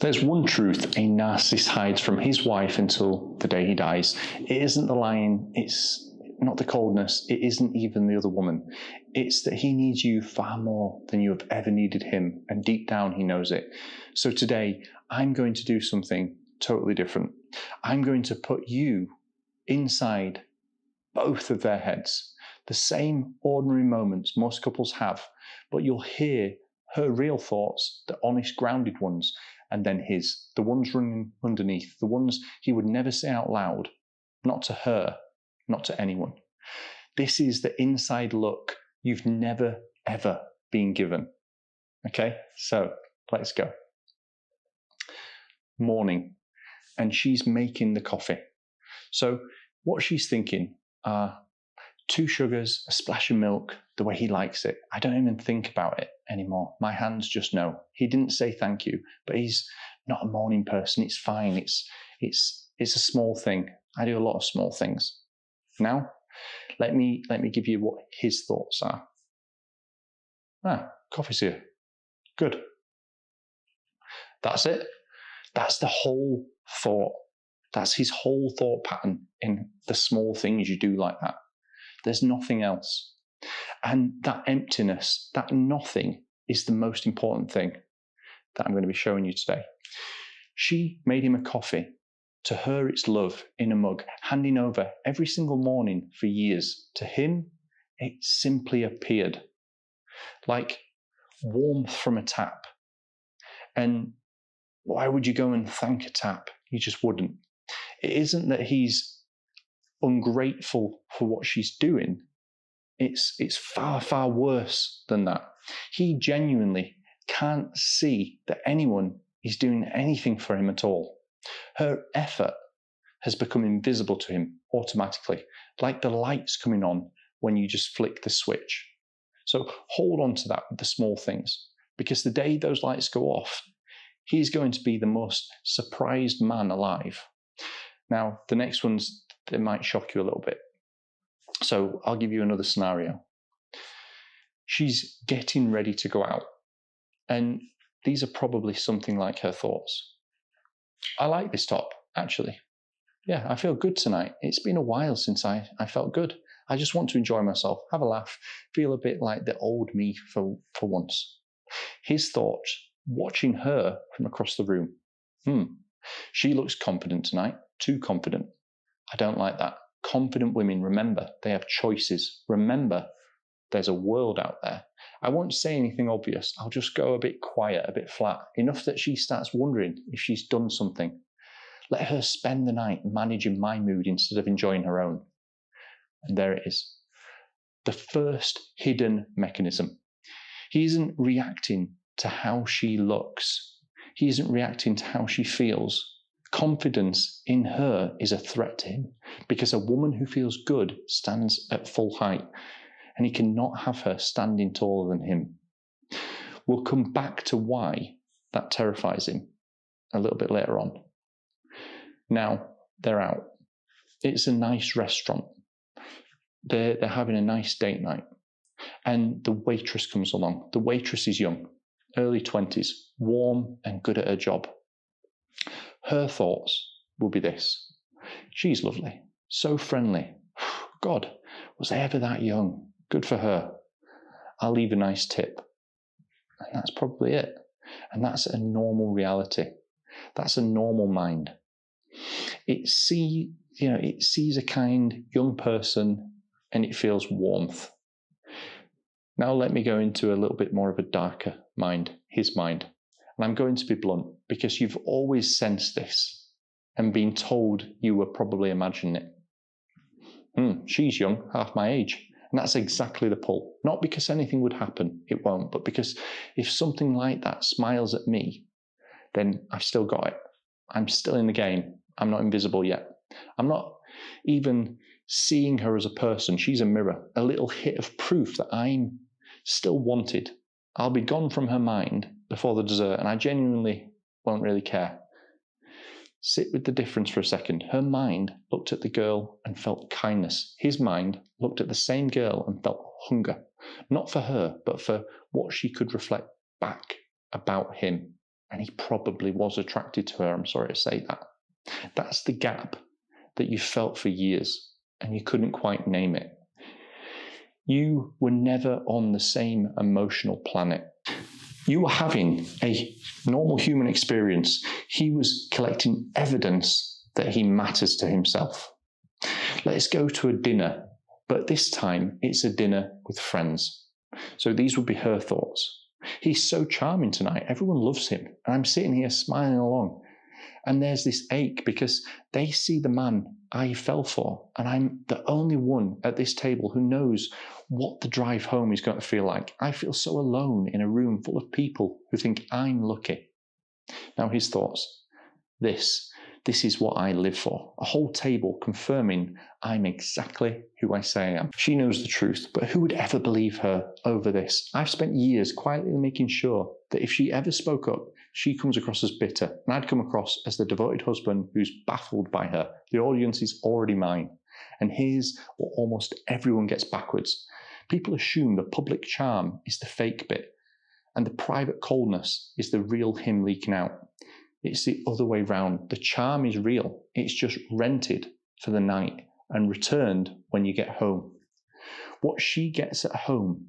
There's one truth a narcissist hides from his wife until the day he dies. It isn't the lying, it's not the coldness, it isn't even the other woman. It's that he needs you far more than you have ever needed him, and deep down he knows it. So today, I'm going to do something totally different. I'm going to put you inside both of their heads. The same ordinary moments most couples have, but you'll hear her real thoughts, the honest, grounded ones, and then his, the ones running underneath, the ones he would never say out loud, not to her, not to anyone. This is the inside look you've never, ever been given. Okay, so let's go. Morning, and she's making the coffee. So what she's thinking are 2 sugars, a splash of milk, the way he likes it. I don't even think about it anymore. My hands just know. He didn't say thank you, but he's not a morning person. It's fine. It's a small thing. I do a lot of small things. Now, let me give you what his thoughts are. Coffee's here. Good. That's it. That's the whole thought. That's his whole thought pattern in the small things you do like that. There's nothing else. And that emptiness, that nothing, is the most important thing that I'm going to be showing you today. She made him a coffee. To her, it's love in a mug, handing over every single morning for years. To him, it simply appeared like warmth from a tap. And why would you go and thank a tap? You just wouldn't. It isn't that he's ungrateful for what she's doing. It's far, far worse than that. He genuinely can't see that anyone is doing anything for him at all. Her effort has become invisible to him automatically, like the lights coming on when you just flick the switch. So hold on to that with the small things, because the day those lights go off, he's going to be the most surprised man alive. Now, the next ones, they might shock you a little bit. So I'll give you another scenario. She's getting ready to go out, and these are probably something like her thoughts. I like this top, actually. Yeah, I feel good tonight. It's been a while since I felt good. I just want to enjoy myself, have a laugh, feel a bit like the old me for once. His thoughts, watching her from across the room. She looks confident tonight, too confident. I don't like that. Confident women, remember, they have choices. Remember, there's a world out there. I won't say anything obvious. I'll just go a bit quiet, a bit flat, enough that she starts wondering if she's done something. Let her spend the night managing my mood instead of enjoying her own. And there it is. The first hidden mechanism. He isn't reacting to how she looks. He isn't reacting to how she feels. Confidence in her is a threat to him, because a woman who feels good stands at full height, and he cannot have her standing taller than him. We'll come back to why that terrifies him a little bit later on. Now, they're out. It's a nice restaurant. They're having a nice date night. And the waitress comes along. The waitress is young, early 20s, warm and good at her job. Her thoughts will be this. She's lovely, so friendly. God, was I ever that young? Good for her. I'll leave a nice tip. And that's probably it. And that's a normal reality. That's a normal mind. It sees a kind young person and it feels warmth. Now let me go into a little bit more of a darker mind, his mind. And I'm going to be blunt, because you've always sensed this and been told you were probably imagining it. She's young, half my age. And that's exactly the pull. Not because anything would happen, it won't, but because if something like that smiles at me, then I've still got it. I'm still in the game. I'm not invisible yet. I'm not even seeing her as a person. She's a mirror, a little hit of proof that I'm still wanted. I'll be gone from her mind before the dessert, and I genuinely won't really care. Sit with the difference for a second. Her mind looked at the girl and felt kindness. His mind looked at the same girl and felt hunger. Not for her, but for what she could reflect back about him. and he probably was attracted to her. I'm sorry to say that. That's the gap that you felt for years, and you couldn't quite name it. You were never on the same emotional planet. You were having a normal human experience. He was collecting evidence that he matters to himself. Let's go to a dinner, but this time it's a dinner with friends. So these would be her thoughts. He's so charming tonight. Everyone loves him. And I'm sitting here smiling along. And there's this ache because they see the man I fell for. And I'm the only one at this table who knows what the drive home is going to feel like. I feel so alone in a room full of people who think I'm lucky. Now his thoughts. This is what I live for. A whole table confirming I'm exactly who I say I am. She knows the truth, but who would ever believe her over this? I've spent years quietly making sure that if she ever spoke up, she comes across as bitter, and I'd come across as the devoted husband who's baffled by her. The audience is already mine. And here's what almost everyone gets backwards. People assume the public charm is the fake bit, and the private coldness is the real him leaking out. It's the other way round. The charm is real. It's just rented for the night and returned when you get home. What she gets at home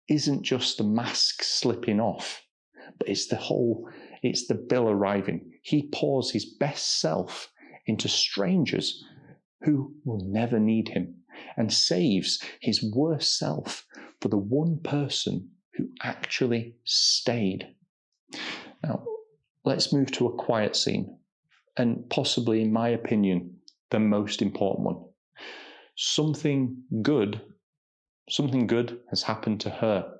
isn't just the mask slipping off, but it's the bill arriving. He pours his best self into strangers who will never need him and saves his worst self for the one person who actually stayed. Now, let's move to a quiet scene, and possibly, in my opinion, the most important one. Something good has happened to her.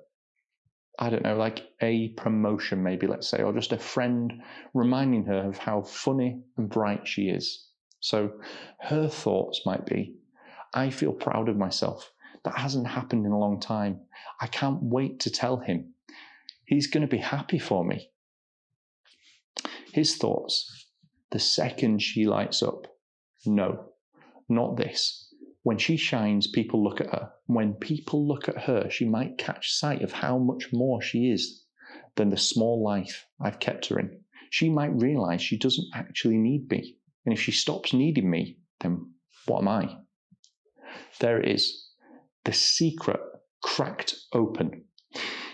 I don't know, like a promotion maybe, let's say, or just a friend reminding her of how funny and bright she is. So her thoughts might be, I feel proud of myself. That hasn't happened in a long time. I can't wait to tell him. He's going to be happy for me. His thoughts, the second she lights up, no, not this. When she shines, people look at her. When people look at her, she might catch sight of how much more she is than the small life I've kept her in. She might realize she doesn't actually need me. And if she stops needing me, then what am I? There it is. The secret cracked open.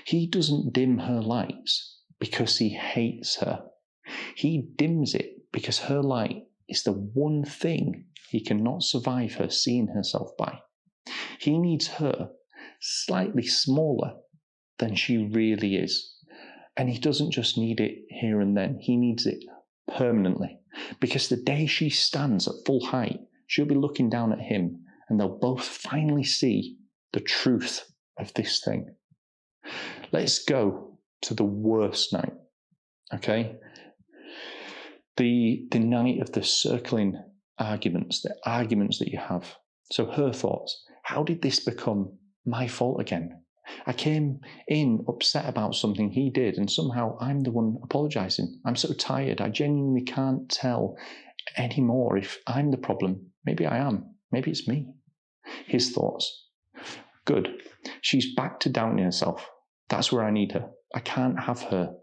He doesn't dim her lights because he hates her. He dims it because her light is the one thing he cannot survive her seeing herself by. He needs her slightly smaller than she really is. And he doesn't just need it here and then. He needs it permanently. Because the day she stands at full height, she'll be looking down at him and they'll both finally see the truth of this thing. Let's go to the worst night, okay? The night of the circling arguments, the arguments that you have. So her thoughts, how did this become my fault again? I came in upset about something he did and somehow I'm the one apologising. I'm so tired. I genuinely can't tell anymore if I'm the problem. Maybe I am. Maybe it's me. His thoughts. Good. She's back to doubting herself. That's where I need her. I can't have her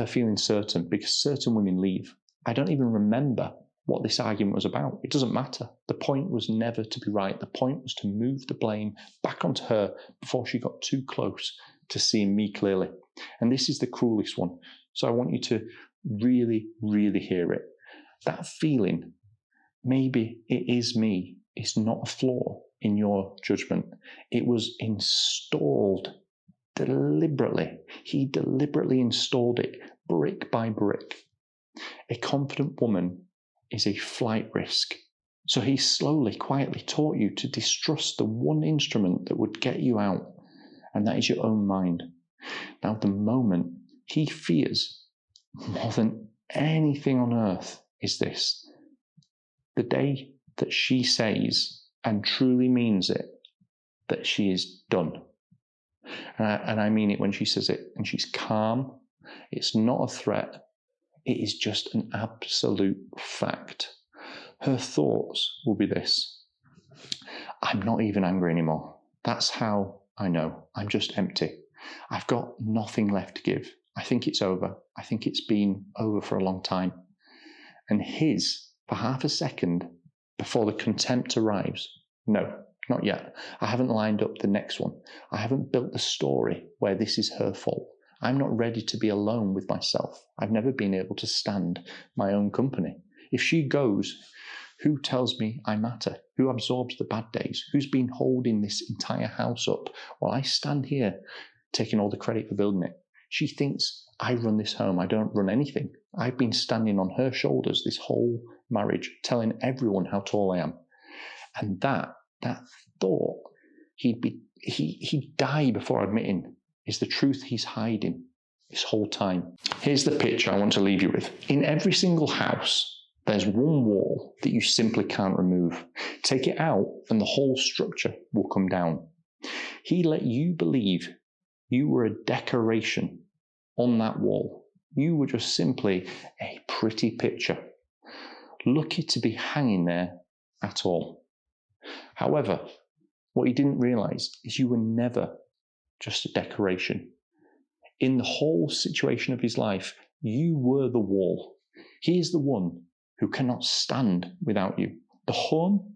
feeling certain because certain women leave. I don't even remember what this argument was about. It doesn't matter. The point was never to be right. The point was to move the blame back onto her before she got too close to seeing me clearly. And this is the cruelest one. So I want you to really, really hear it. That feeling, maybe it is me, is not a flaw in your judgment. It was installed deliberately. He deliberately installed it brick by brick. A confident woman is a flight risk. So he slowly, quietly taught you to distrust the one instrument that would get you out, and that is your own mind. Now, the moment he fears more than anything on earth is this: the day that she says, and truly means it, that she is done. And I mean it when she says it, and she's calm. It's not a threat. It is just an absolute fact. Her thoughts will be this: I'm not even angry anymore. That's how I know. I'm just empty. I've got nothing left to give. I think it's over. I think it's been over for a long time. And his, for half a second before the contempt arrives, no, not yet. I haven't lined up the next one. I haven't built the story where this is her fault. I'm not ready to be alone with myself. I've never been able to stand my own company. If she goes, who tells me I matter? Who absorbs the bad days? Who's been holding this entire house up while I stand here taking all the credit for building it? She thinks I run this home. I don't run anything. I've been standing on her shoulders this whole marriage, telling everyone how tall I am. And that thought he'd die before admitting is the truth he's hiding this whole time. Here's the picture I want to leave you with. In every single house, there's one wall that you simply can't remove. Take it out and the whole structure will come down. He let you believe you were a decoration on that wall. You were just simply a pretty picture, lucky to be hanging there at all. However, what he didn't realize is you were never just a decoration. In the whole situation of his life, you were the wall. He is the one who cannot stand without you. The home,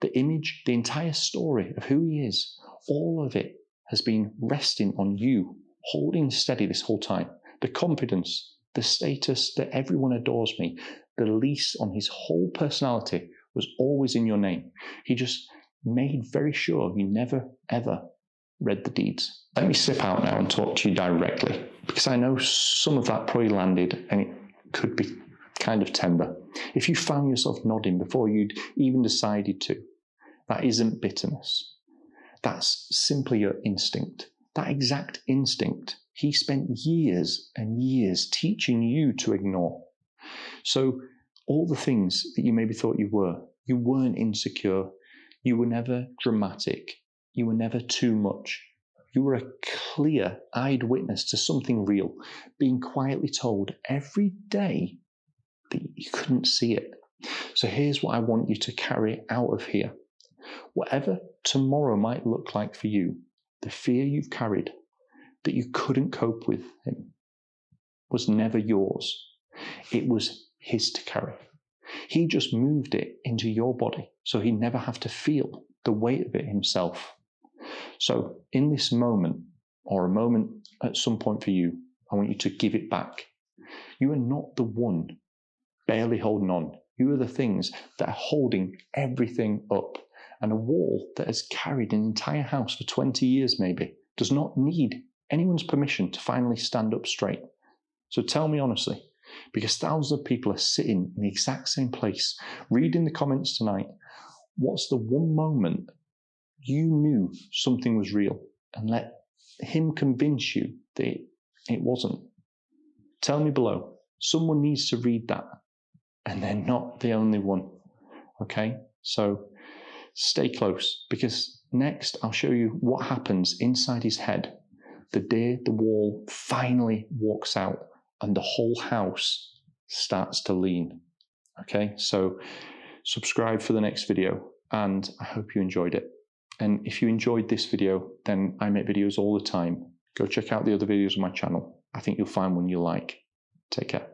the image, the entire story of who he is, all of it has been resting on you, holding steady this whole time. The confidence, the status that everyone adores me, the lease on his whole personality was always in your name. He just made very sure you never, ever read the deeds. Let me slip out now and talk to you directly, because I know some of that probably landed and it could be kind of tender. If you found yourself nodding before you'd even decided to, that isn't bitterness. That's simply your instinct. That exact instinct he spent years and years teaching you to ignore. So all the things that you maybe thought you weren't insecure, you were never dramatic, you were never too much. You were a clear-eyed witness to something real, being quietly told every day that you couldn't see it. So here's what I want you to carry out of here. Whatever tomorrow might look like for you, the fear you've carried that you couldn't cope with him was never yours. It was his to carry. He just moved it into your body so he'd never have to feel the weight of it himself. So in this moment, or a moment at some point for you, I want you to give it back. You are not the one barely holding on. You are the things that are holding everything up. And a wall that has carried an entire house for 20 years maybe does not need anyone's permission to finally stand up straight. So tell me honestly, because thousands of people are sitting in the exact same place, reading the comments tonight, what's the one moment you knew something was real and let him convince you that it wasn't? Tell me below. Someone needs to read that, and they're not the only one. Okay? So stay close, because next I'll show you what happens inside his head the day the wall finally walks out and the whole house starts to lean. Okay, so subscribe for the next video, and I hope you enjoyed it. And if you enjoyed this video, then I make videos all the time. Go check out the other videos on my channel. I think you'll find one you like. Take care.